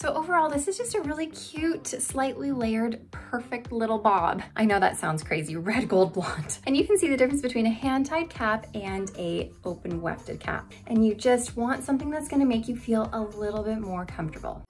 So overall, this is just a really cute, slightly layered, perfect little bob. I know that sounds crazy, red gold blonde. And you can see the difference between a hand-tied cap and a open wefted cap. And you just want something that's gonna make you feel a little bit more comfortable.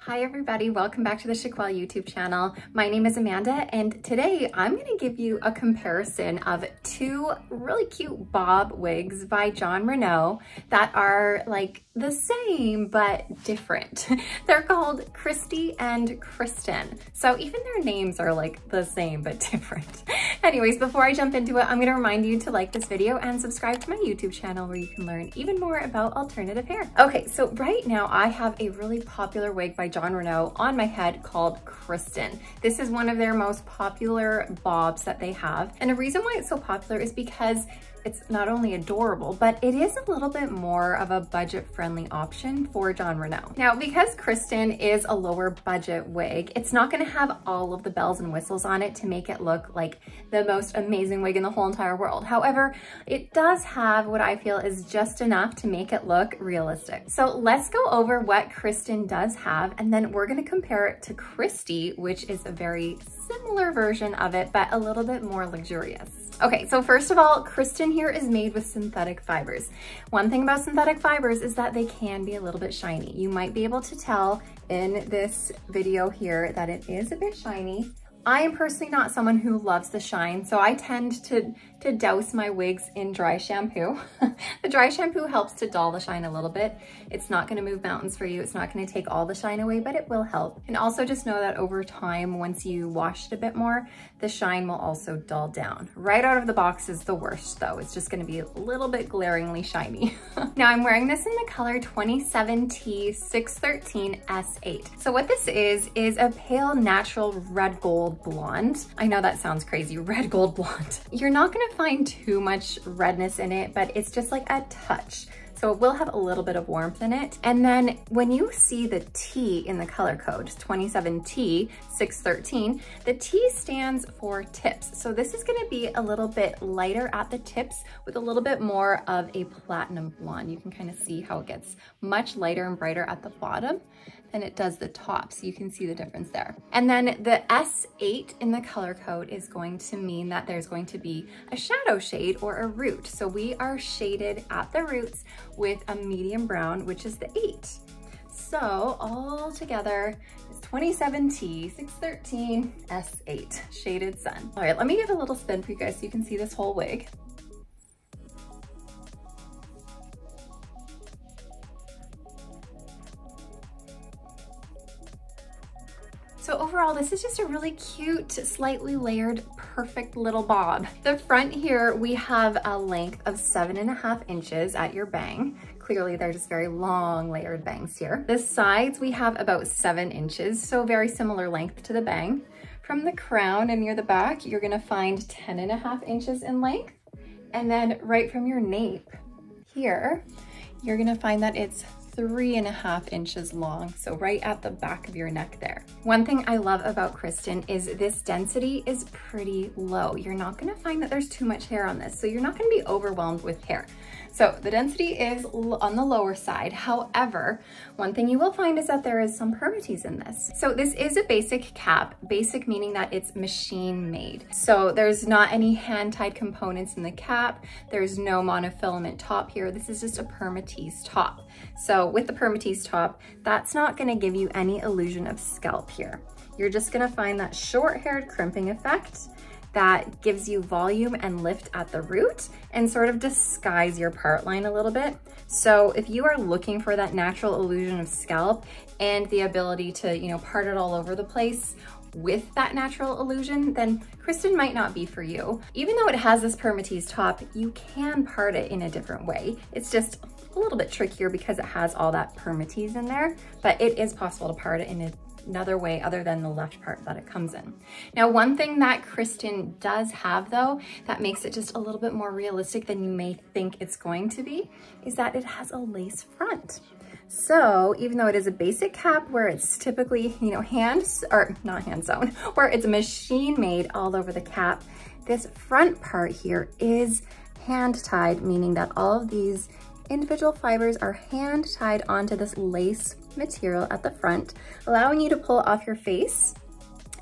Hi everybody, welcome back to the Chiquel YouTube channel. My name is Amanda and today I'm going to give you a comparison of two really cute bob wigs by Jon Renau that are like the same but different. They're called Kristi and Kristen. So even their names are like the same but different. Anyways, before I jump into it, I'm going to remind you to like this video and subscribe to my YouTube channel where you can learn even more about alternative hair. Okay, so right now I have a really popular wig by Jon Renau on my head called Kristen. This is one of their most popular bobs that they have. And the reason why it's so popular is because it's not only adorable, but it is a little bit more of a budget-friendly option for Jon Renau. Now, because Kristen is a lower budget wig, it's not gonna have all of the bells and whistles on it to make it look like the most amazing wig in the whole entire world. However, it does have what I feel is just enough to make it look realistic. So let's go over what Kristen does have, and then we're gonna compare it to Kristi, which is a very similar version of it, but a little bit more luxurious. Okay, so first of all, Kristen here is made with synthetic fibers. One thing about synthetic fibers is that they can be a little bit shiny. You might be able to tell in this video here that it is a bit shiny. I am personally not someone who loves the shine, so I tend to douse my wigs in dry shampoo. The dry shampoo helps to dull the shine a little bit. It's not gonna move mountains for you. It's not gonna take all the shine away, but it will help. And also just know that over time, once you wash it a bit more, the shine will also dull down. Right out of the box is the worst though. It's just gonna be a little bit glaringly shiny. Now I'm wearing this in the color 27T 613 S8. So what this is a pale natural red gold blonde. I know that sounds crazy, red gold blonde. You're not gonna find too much redness in it, but it's just like a touch. So it will have a little bit of warmth in it. And then when you see the T in the color code, 27T 613, the T stands for tips. So this is gonna be a little bit lighter at the tips with a little bit more of a platinum blonde. You can kind of see how it gets much lighter and brighter at the bottom than it does the top. So you can see the difference there. And then the S8 in the color code is going to mean that there's going to be a shadow shade or a root. So we are shaded at the roots with a medium brown, which is the 8. So all together, it's 27T 613 S8 shaded sun. All right, let me give a little spin for you guys so you can see this whole wig. So overall, this is just a really cute, slightly layered, perfect little bob. The front here, we have a length of 7.5 inches at your bang. Clearly, they're just very long layered bangs here. The sides, we have about 7 inches, so very similar length to the bang. From the crown and near the back, you're gonna find 10.5 inches in length. And then right from your nape here, you're gonna find that it's 3.5 inches long, so right at the back of your neck there. One thing I love about Kristen is this density is pretty low. You're not gonna find that there's too much hair on this, so you're not gonna be overwhelmed with hair. So the density is on the lower side. However, one thing you will find is that there is some permatease in this. So this is a basic cap, basic meaning that it's machine made. So there's not any hand-tied components in the cap. There's no monofilament top here. This is just a permatease top. So with the permatease top, that's not gonna give you any illusion of scalp here. You're just gonna find that short-haired crimping effect that gives you volume and lift at the root and sort of disguise your part line a little bit. So if you are looking for that natural illusion of scalp and the ability to, you know, part it all over the place with that natural illusion, then Kristen might not be for you. Even though it has this permatease top, you can part it in a different way. It's just a little bit trickier because it has all that permatease in there, but it is possible to part it in another way other than the left part that it comes in. Now, one thing that Kristen does have though, that makes it just a little bit more realistic than you may think it's going to be, is that it has a lace front. So even though it is a basic cap where it's typically, you know, not hand sewn, where it's machine made all over the cap, this front part here is hand tied, meaning that all of these individual fibers are hand tied onto this lace material at the front, allowing you to pull off your face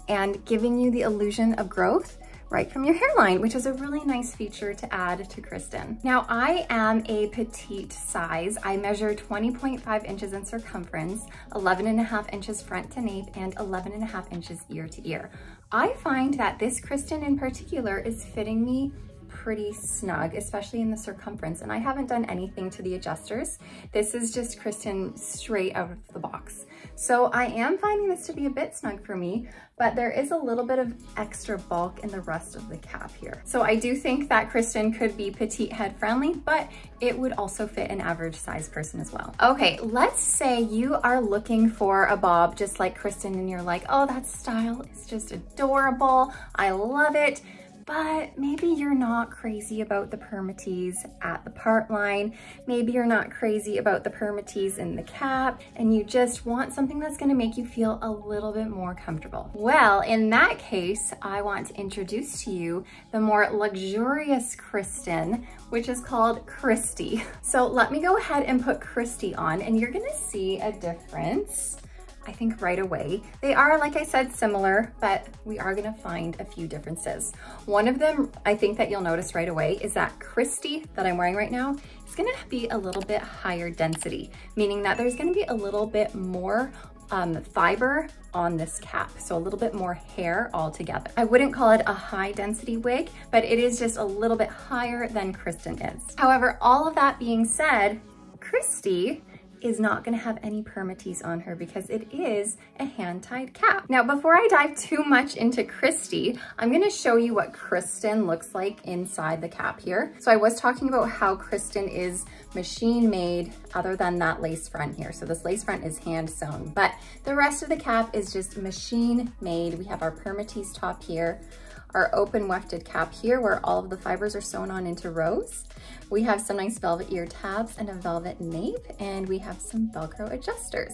and giving you the illusion of growth right from your hairline, which is a really nice feature to add to Kristen. Now, I am a petite size. I measure 20.5 inches in circumference, 11.5 inches front to nape, and 11.5 inches ear to ear. I find that this Kristen in particular is fitting me pretty snug, especially in the circumference, and I haven't done anything to the adjusters. This is just Kristen straight out of the box. So I am finding this to be a bit snug for me, but there is a little bit of extra bulk in the rest of the cap here. So I do think that Kristen could be petite head friendly, but it would also fit an average size person as well. Okay, let's say you are looking for a bob just like Kristen and you're like, oh, that style is just adorable. I love it. But maybe you're not crazy about the permatease at the part line. Maybe you're not crazy about the permatease in the cap, and you just want something that's gonna make you feel a little bit more comfortable. Well, in that case, I want to introduce to you the more luxurious Kristen, which is called Kristi. So let me go ahead and put Kristi on, and you're gonna see a difference, I think, right away. They are, like I said, similar, but we are gonna find a few differences. One of them I think that you'll notice right away is that Kristi that I'm wearing right now is gonna be a little bit higher density, meaning that there's gonna be a little bit more fiber on this cap, so a little bit more hair altogether. I wouldn't call it a high density wig, but it is just a little bit higher than Kristen is. However, all of that being said, Kristi is not gonna have any permatease on her because it is a hand-tied cap. Now, before I dive too much into Kristi, I'm gonna show you what Kristen looks like inside the cap here. So I was talking about how Kristen is machine made other than that lace front here. So this lace front is hand sewn, but the rest of the cap is just machine made. We have our permatease top here, our open wefted cap here where all of the fibers are sewn on into rows. We have some nice velvet ear tabs and a velvet nape, and we have some Velcro adjusters.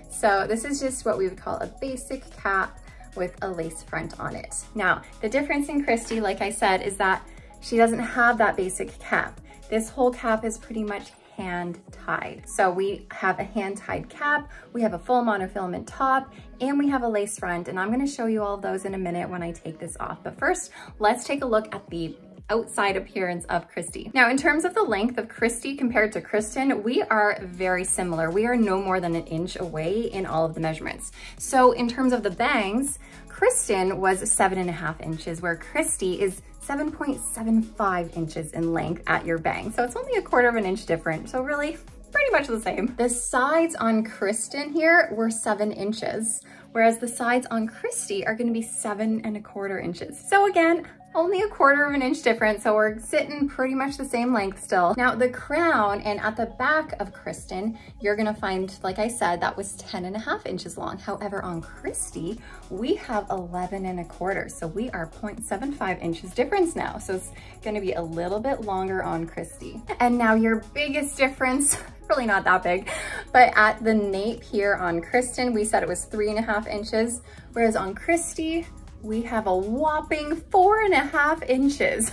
So this is just what we would call a basic cap with a lace front on it. Now, the difference in Kristi, like I said, is that she doesn't have that basic cap. This whole cap is pretty much hand tied. So we have a hand tied cap, we have a full monofilament top, and we have a lace front. And I'm gonna show you all of those in a minute when I take this off. But first, let's take a look at the outside appearance of Kristi. Now, in terms of the length of Kristi compared to Kristen, we are very similar. We are no more than an inch away in all of the measurements. So in terms of the bangs, Kristen was 7.5 inches, where Kristi is 7.75 inches in length at your bang. So it's only a 1/4 of an inch different. So really pretty much the same. The sides on Kristen here were 7 inches, whereas the sides on Kristi are gonna be 7.25 inches. So again, only a 1/4 of an inch different, so we're sitting pretty much the same length still. Now the crown and at the back of Kristen, you're gonna find, like I said, that was 10.5 inches long. However, on Kristi, we have 11.25, so we are 0.75 inches difference now. So it's gonna be a little bit longer on Kristi. And now your biggest difference, really not that big, but at the nape here on Kristen, we said it was 3.5 inches, whereas on Kristi, we have a whopping 4.5 inches.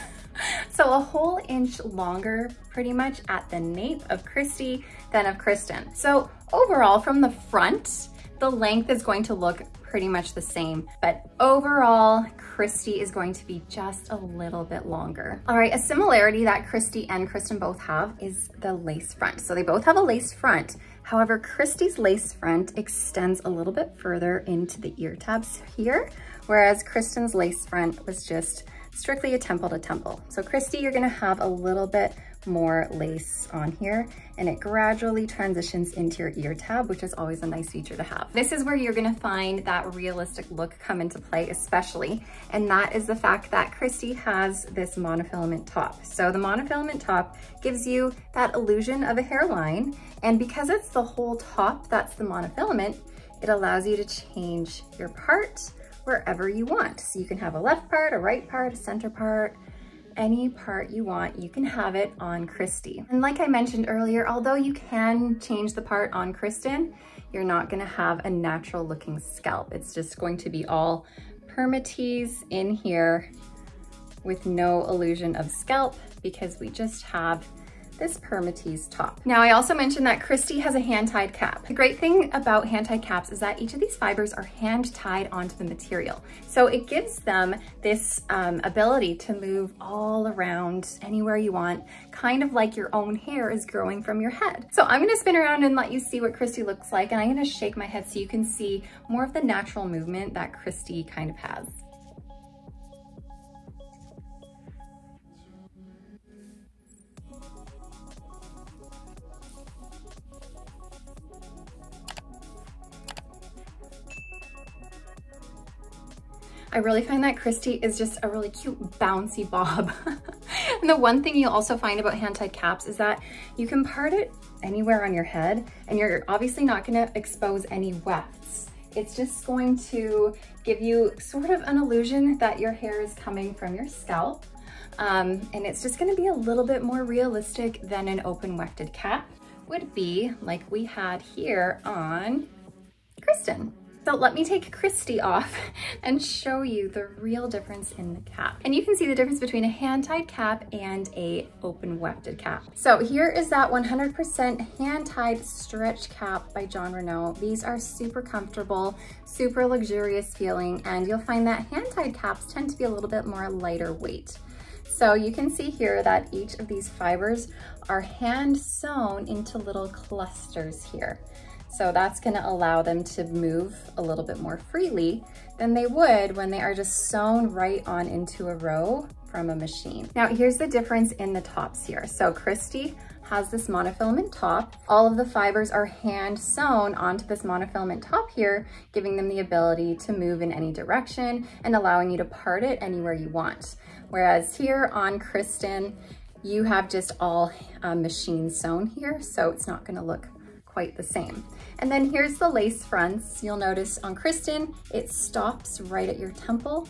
So a whole inch longer pretty much at the nape of Kristi than of Kristen. So overall from the front, the length is going to look pretty much the same, but overall Kristi is going to be just a little bit longer. All right, a similarity that Kristi and Kristen both have is the lace front. So they both have a lace front. However, Kristi's lace front extends a little bit further into the ear tabs here, whereas Kristen's lace front was just strictly a temple to temple. So Kristi, you're gonna have a little bit more lace on here, and it gradually transitions into your ear tab, which is always a nice feature to have. This is where you're gonna find that realistic look come into play especially, and that is the fact that Kristi has this monofilament top. So the monofilament top gives you that illusion of a hairline, and because it's the whole top that's the monofilament, it allows you to change your part wherever you want. So you can have a left part, a right part, a center part, any part you want, you can have it on Kristi. And like I mentioned earlier, although you can change the part on Kristen, you're not gonna have a natural looking scalp. It's just going to be all permatease in here with no illusion of scalp, because we just have this permatease top. Now, I also mentioned that Kristi has a hand-tied cap. The great thing about hand-tied caps is that each of these fibers are hand-tied onto the material. So it gives them this ability to move all around anywhere you want, kind of like your own hair is growing from your head. So I'm gonna spin around and let you see what Kristi looks like, and I'm gonna shake my head so you can see more of the natural movement that Kristi kind of has. I really find that Kristi is just a really cute bouncy bob. And the one thing you'll also find about hand-tied caps is that you can part it anywhere on your head, and you're obviously not gonna expose any wefts. It's just going to give you sort of an illusion that your hair is coming from your scalp. And it's just gonna be a little bit more realistic than an open wefted cap would be, like we had here on Kristen. So let me take Kristi off and show you the real difference in the cap. And you can see the difference between a hand-tied cap and a open wefted cap. So here is that 100% hand-tied stretch cap by Jon Renau. These are super comfortable, super luxurious feeling, and you'll find that hand-tied caps tend to be a little bit more lighter weight. So you can see here that each of these fibers are hand sewn into little clusters here. So that's gonna allow them to move a little bit more freely than they would when they are just sewn right on into a row from a machine. Now here's the difference in the tops here. So Kristi has this monofilament top. All of the fibers are hand sewn onto this monofilament top here, giving them the ability to move in any direction and allowing you to part it anywhere you want. Whereas here on Kristen, you have just all machine sewn here, so it's not gonna look quite the same. And then here's the lace fronts. You'll notice on Kristen, it stops right at your temple,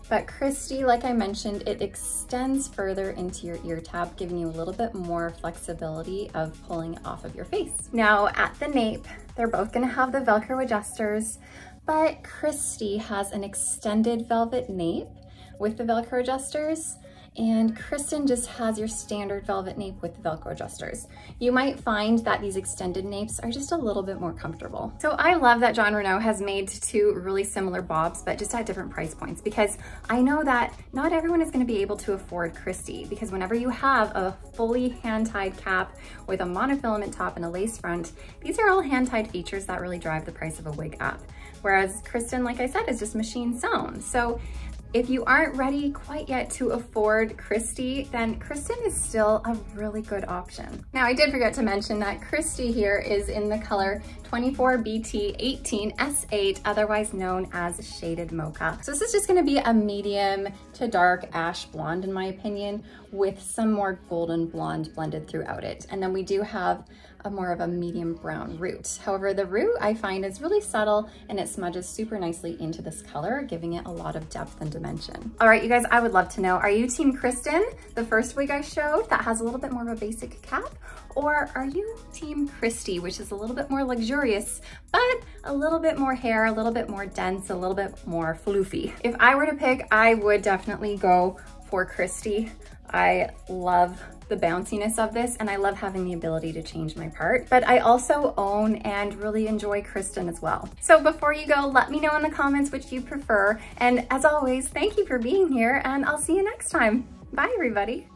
but Kristi, like I mentioned, it extends further into your ear tab, giving you a little bit more flexibility of pulling it off of your face. Now at the nape, they're both gonna have the Velcro adjusters, but Kristi has an extended velvet nape with the Velcro adjusters, and Kristen just has your standard velvet nape with the Velcro adjusters. You might find that these extended napes are just a little bit more comfortable. So I love that Jon Renau has made two really similar bobs, but just at different price points, because I know that not everyone is gonna be able to afford Kristi, because whenever you have a fully hand-tied cap with a monofilament top and a lace front, these are all hand-tied features that really drive the price of a wig up. Whereas Kristen, like I said, is just machine sewn. So if you aren't ready quite yet to afford Kristi, then Kristen is still a really good option. Now, I did forget to mention that Kristi here is in the color 24BT18S8, otherwise known as Shaded Mocha. So this is just gonna be a medium to dark ash blonde, in my opinion, with some more golden blonde blended throughout it. And then we do have a more of a medium brown root. However, the root I find is really subtle and it smudges super nicely into this color, giving it a lot of depth and dimension. All right, you guys, I would love to know, are you Team Kristen, the first wig I showed that has a little bit more of a basic cap? Or are you Team Kristi, which is a little bit more luxurious, but a little bit more hair, a little bit more dense, a little bit more floofy? If I were to pick, I would definitely go for Kristi. I love the bounciness of this, and I love having the ability to change my part, but I also own and really enjoy Kristen as well. So before you go, let me know in the comments which you prefer, and as always, thank you for being here, and I'll see you next time. Bye, everybody.